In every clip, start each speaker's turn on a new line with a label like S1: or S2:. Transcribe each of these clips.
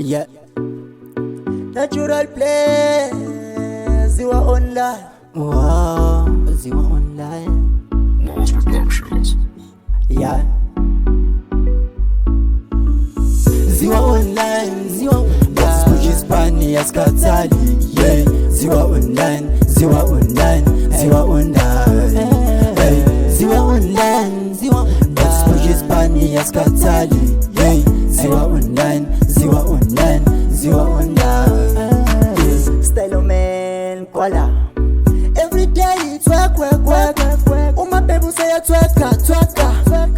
S1: Yeah. Natural Blaq, Ziwa online. Wow, Ziwa online.
S2: Monster Productions.
S1: Yeah. Ziwa online, Ziwa online. Kujispani yaskatali. Yeah. Ziwa online, Ziwa online, Ziwa online. Hey. Ziwa online, Ziwa online. Kujispani yaskatali. Yeah. Ziwa online, Ziwa online, Ziwa online. Style man, kola. Every day twerk, work, work. Uma baby say twerk, twerk.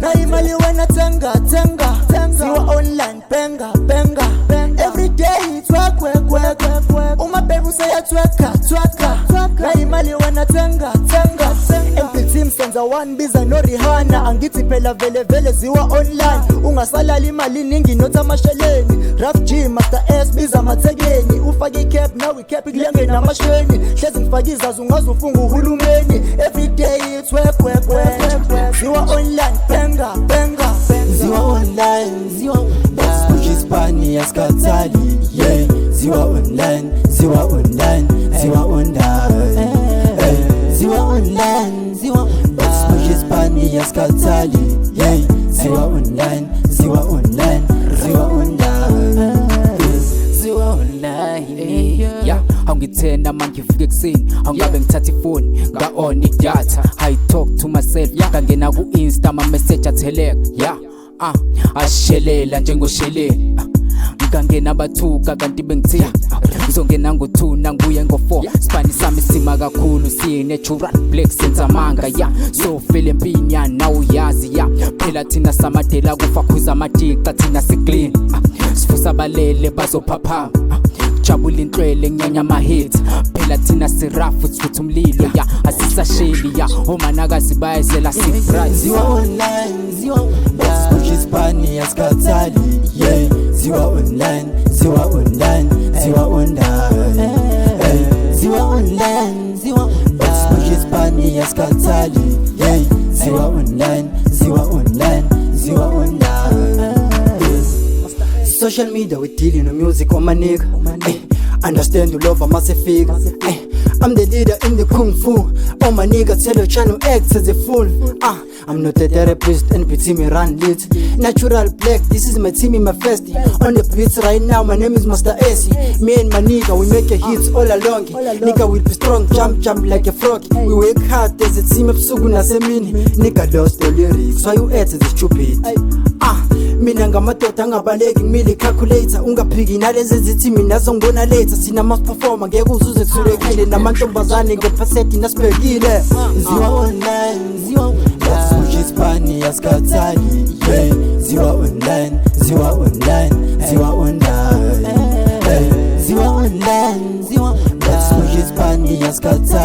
S1: Na imali wana tenga. Ziwa online, penga. Every day twerk, work. Uma baby say twerk. Na imali wana tenga. Empty team senza one biza no Rihanna. Angithi phela vele Ziwa online. Ungasalali imali ningi notha amasheleni. Rough G Master S biza mathekeni. Ufake cap now we cap ikulenge namashweni. Hlezi ngifakiza ungazufunga uhulumeni. Every day it's work. Ziwa online, penga. Ziwa online, Ziwa online. Kujispani yaskatali. Yeah. Ziwa online, Ziwa online, Ziwa online. Ziwa online, Ziwa online. Kujispani yaskatali. Yeah. Ziwa online, Ziwa online, Ziwa online.
S3: Ziwa online. Yeah, angithena manje ngifike ekseni angabe ngithatha ifoni nga-on idatha. I talk to myself ngangena ku-insta ama-message atheleka. Yeah, ashelela njengosheleni. Ngangena bathuka kanti bengithini ngizongena ngo-2 nanguye ngo-4. Spani sami sima kakhulu siyi-Natural Blaq senza amanga. Ya so feel empini ya nawe uyazi. Ya phela thina samadela kufa khuza amatica thina si-clean. Sifusa balele bazophaphama jabula inhlwele nyanya ama-hits. Phela thina sirafu sifutha umlilo. Ya asisasheli. Ya omanakazi bayazela si-bright.
S1: Ziwa online, Ziwa online. Kujispani yaskatali. Yeah. Ziwa online, Ziwa online, Ziwa online. Ziwa online, Ziwa online. Kujispani yaskatali. Yeah. Ziwa online, Ziwa online, Ziwa online. Social media we dealing with music on my nigga. Understand the love I must figure. I'm the leader in the kung fu. Oh my nigga, tell your channel act as a fool. I'm not a therapist and pity me run lit. Natural Blaq, this is my team in my first. On the beats right now, my name is Master AC. Me and my nigga, we make a hits all along. Nigga will be strong, jump like a frog. We work hard as a team of Suguna Semini. Nigga lost the lyrics, why you act as stupid? Mina ngamadoda angabaleki ngimile calculator. Ungaphiki nalezi zithi mina zongibona later. Sina mas performer ngeke uzuze thulekile namantombazane ngephasethi nasibhekile. Ziwa online, Ziwa online. Kujispani yaskatali. Yeah. Ziwa online, Ziwa online, Ziwa online. Ziwa online, Ziwa online. Kujispani yaskatali.